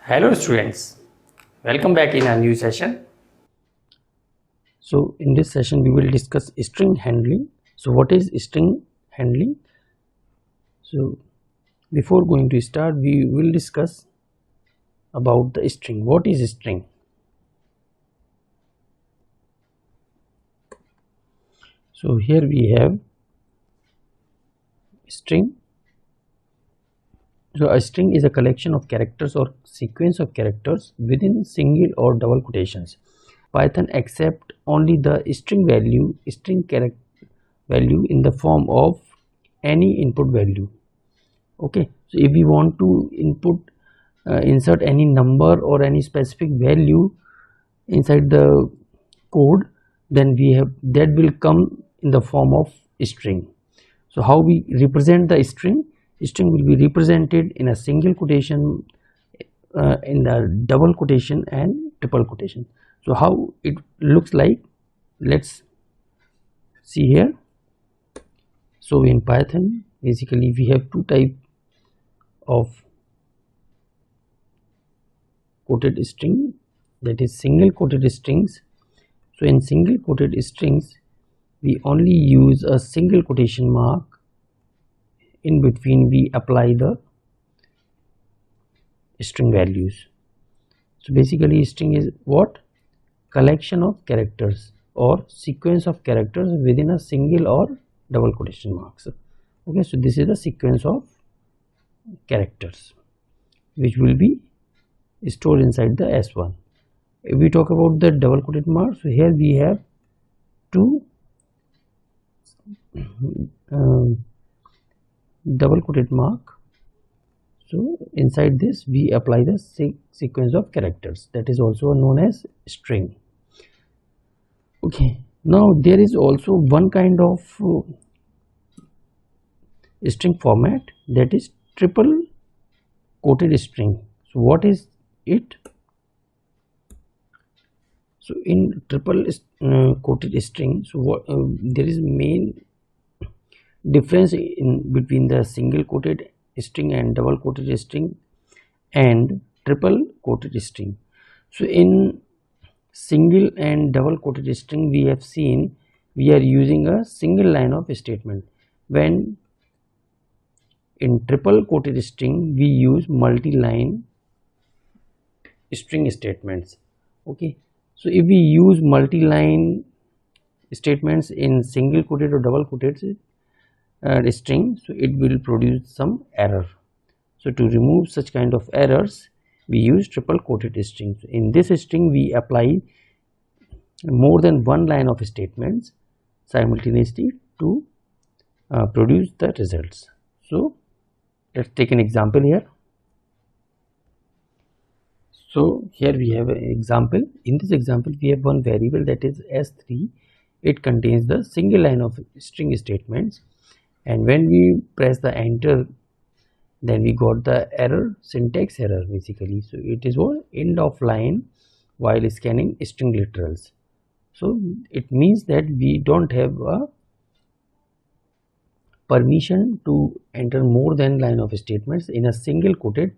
Hello students, welcome back in a new session. So in this session we will discuss string handling. So what is string handling? So before going to start we will discuss about the string. What is a string? So here we have string. So a string is a collection of characters or sequence of characters within single or double quotations. Python accepts only the string character value in the form of any input value. Okay, so if we want to insert any number or any specific value inside the code, then we have that will come in the form of string. So how we represent the string will be represented in a single quotation, in the double quotation and triple quotation. So how it looks like, let's see here. So in Python basically we have two types of quoted string, that is single quoted strings. So in single quoted strings we only use a single quotation mark. In between we apply the string values. So basically string is what? Collection of characters or sequence of characters within a single or double quotation marks. Okay, so this is the sequence of characters which will be stored inside the S1. If we talk about the double quoted marks, so here we have two double quoted mark. So inside this we apply the sequence of characters, that is also known as string. Okay, now there is also one kind of string format, that is triple quoted string. So what is it? So in triple quoted string, so what there is main difference in between the single quoted string and double quoted string and triple quoted string. So in single and double quoted string we have seen we are using a single line of statement, when in triple quoted string we use multi-line string statements. Okay, so if we use multi-line statements in single quoted or double quoted string, so it will produce some error. So to remove such kind of errors we use triple quoted string. In this string we apply more than one line of statements simultaneously to produce the results. So let's take an example here. So here we have an example. In this example we have one variable, that is S3. It contains the single line of string statements, and when we press the enter, then we got the error, syntax error basically. So it is what? End of line while scanning string literals. So it means that we don't have a permission to enter more than line of statements in a single quoted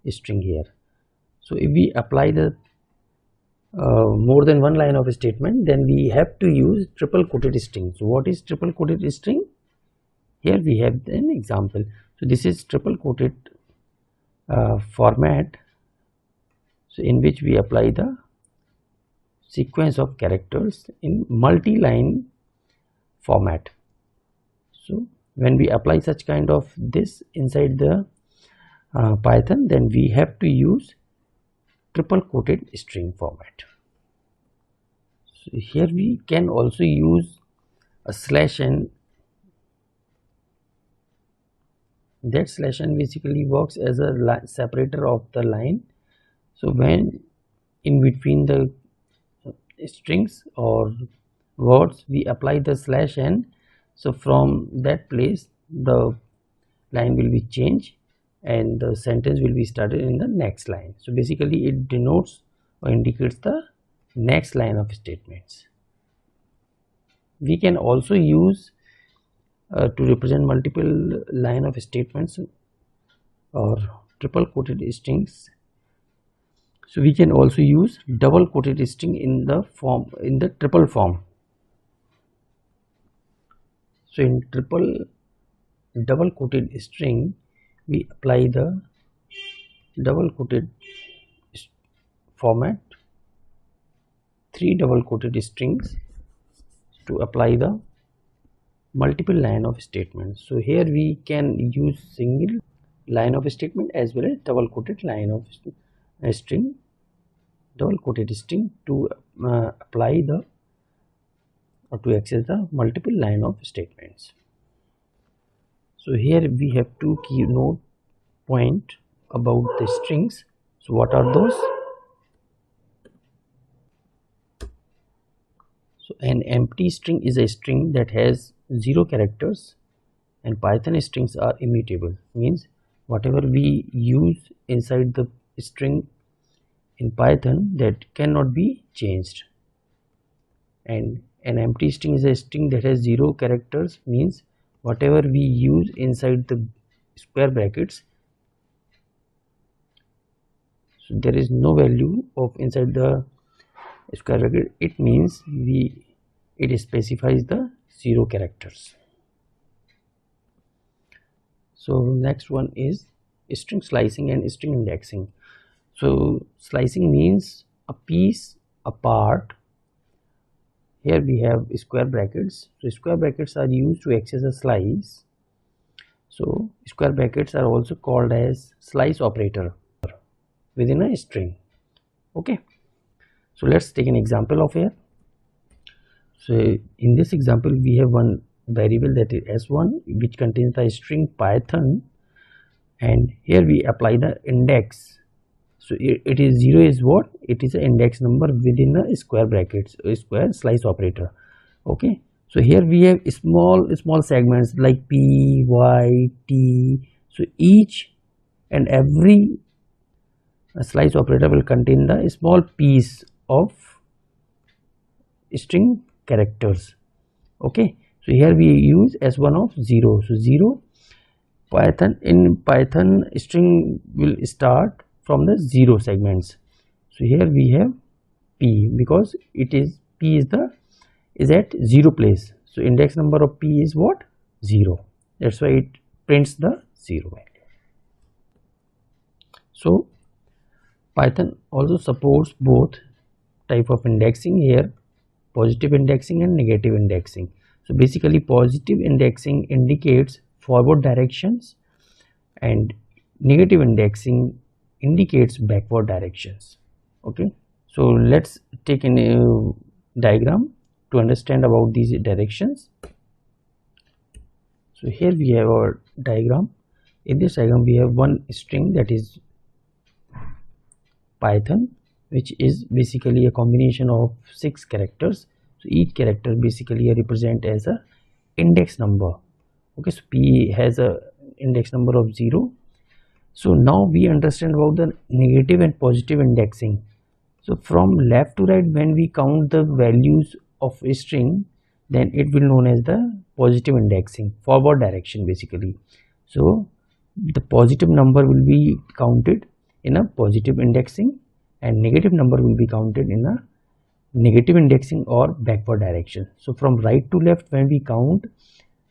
string here. So if we apply the more than one line of statement, then we have to use triple quoted string. So what is triple quoted string? Here we have an example. So this is triple quoted format, so in which we apply the sequence of characters in multi-line format. So when we apply such kind of this inside the Python, then we have to use triple quoted string format. So here we can also use a slash n. That slash n basically works as a separator of the line. So when in between the strings or words we apply the slash n, so from that place the line will be changed and the sentence will be started in the next line. So basically it denotes or indicates the next line of statements. We can also use to represent multiple line of statements or triple quoted strings So we can also use double quoted string in the triple form. So in double quoted string, we apply the double quoted format, 3 double quoted strings to apply the multiple line of statements. So here we can use single line of statement as well as double quoted line of string, double quoted string to apply the or to access the multiple line of statements. So here we have two keynote point about the strings. So what are those? So an empty string is a string that has 0 characters, and Python strings are immutable, means whatever we use inside the string in Python, that cannot be changed. And an empty string is a string that has 0 characters, means whatever we use inside the square brackets, so there is no value of inside the square bracket, it means it specifies the 0 characters. So next one is string slicing and string indexing. So slicing means a piece apart. Here we have square brackets. So square brackets are used to access a slice. So square brackets are also called as slice operator within a string. Okay, so let's take an example of here. So in this example we have one variable that is s1 which contains the string Python, and here we apply the index. So it is 0 is what? It is an index number within a square brackets, a square slice operator. Okay, so here we have small segments like p, y, t. So each and every slice operator will contain the small piece of string characters. Okay, so here we use s1 of 0. So 0, in Python string will start from the 0 segments. So here we have p, because p is at 0 place. So index number of p is what? 0. That's why it prints the 0 value. So Python also supports both type of indexing here, positive indexing and negative indexing. So basically positive indexing indicates forward directions and negative indexing indicates backward directions. Okay, so let's take a diagram to understand about these directions. So here we have our diagram. In this diagram we have one string that is Python, which is basically a combination of 6 characters. So each character basically represent as a index number. Okay, so p has a index number of 0. So now we understand about the negative and positive indexing. So from left to right, when we count the values of a string, then it will known as the positive indexing, forward direction basically. So the positive number will be counted in a positive indexing and negative number will be counted in a negative indexing or backward direction. So from right to left, when we count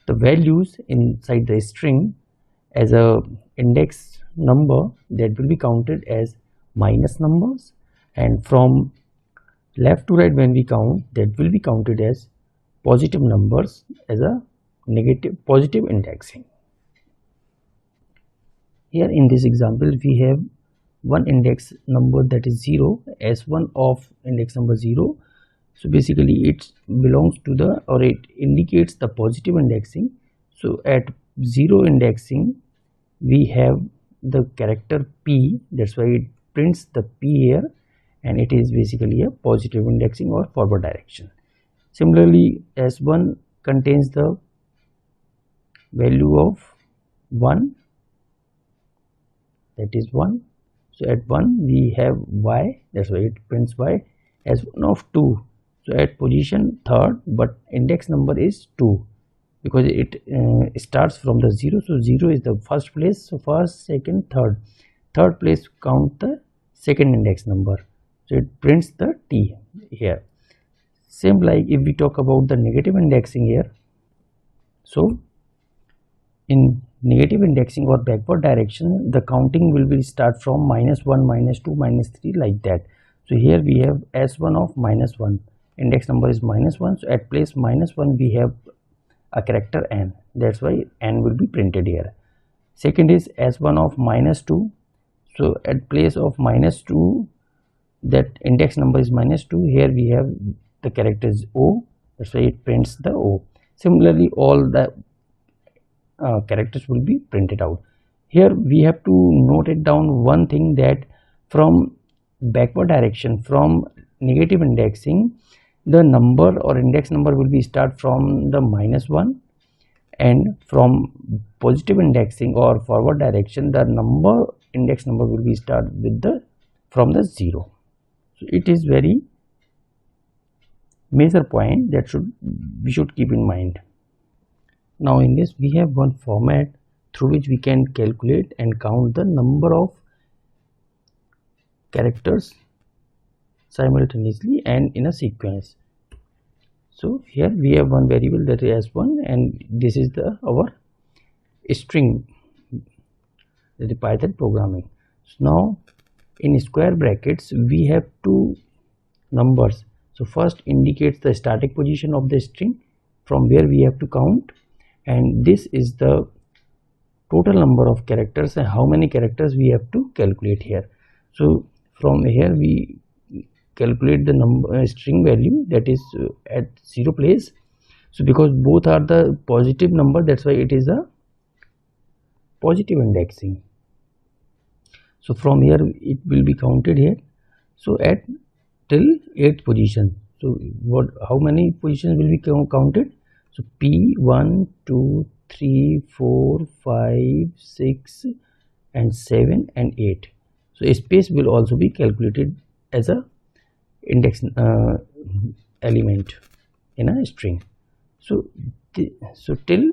the values inside the string as a index number, that will be counted as minus numbers, and from left to right when we count, that will be counted as positive numbers as a positive indexing. Here in this example we have one index number that is 0, s1 of index number 0. So basically it belongs to the, or it indicates the positive indexing. So at 0 indexing we have the character p, that's why it prints the p here, and it is basically a positive indexing or forward direction. Similarly s1 contains the value of 1, that is 1. So at 1 we have y, that's why it prints y. S1 of 2, so at position 3rd, but index number is 2 because it starts from the 0. So 0 is the first place, so first, second, third place count the second index number. So it prints the T here. Same like if we talk about the negative indexing here. So in negative indexing or backward direction, the counting will be start from -1, -2, -3 like that. So here we have S1 of -1, index number is -1, so at place -1 we have a character N, that's why N will be printed here. Second is S1 of -2, so at place of -2, that index number is -2, here we have the character is O, that's why it prints the O. Similarly all the characters will be printed out. Here we have to note it down one thing, that from backward direction, from negative indexing, the number or index number will be start from the -1, and from positive indexing or forward direction, the index number will be start with the from the 0. So it is very major point that we should keep in mind. Now in this we have one format through which we can calculate and count the number of characters simultaneously and in a sequence. So here we have one variable that is S1, and this is our string, the Python programming. So now in square brackets we have two numbers. So first indicates the starting position of the string from where we have to count, and this is the total number of characters and how many characters we have to calculate here. So from here we calculate the number string value that is at 0 place. So because both are the positive number, that's why it is a positive indexing. So from here it will be counted here. So at till 8th position. So how many positions will be counted? So P1, 2, 3, 4, 5, 6 and 7 and 8. So space will also be calculated as a index element in a string. So till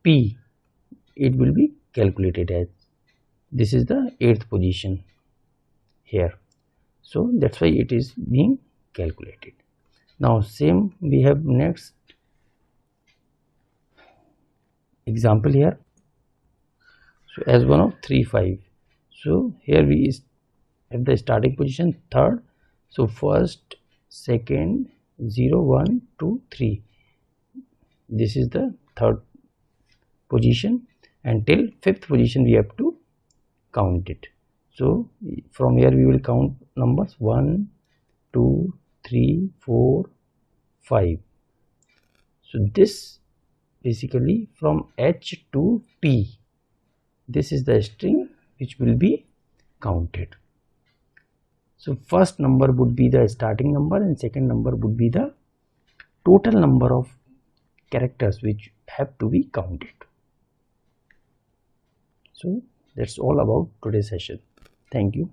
P it will be calculated as, this is the 8th position here. So that's why it is being calculated. Now same we have next example here. So S1 of 3, 5. So here we have the starting position 3rd. So first, second, 0, 1, 2, 3. This is the 3rd position, and till 5th position we have to count it. So from here we will count numbers 1, 2, 3, 4, 5. So this basically from H to P, this is the string which will be counted. So first number would be the starting number and second number would be the total number of characters which have to be counted. So that's all about today's session. Thank you.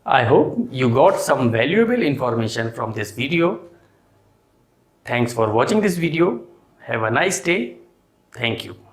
I hope you got some valuable information from this video. Thanks for watching this video. Have a nice day. Thank you.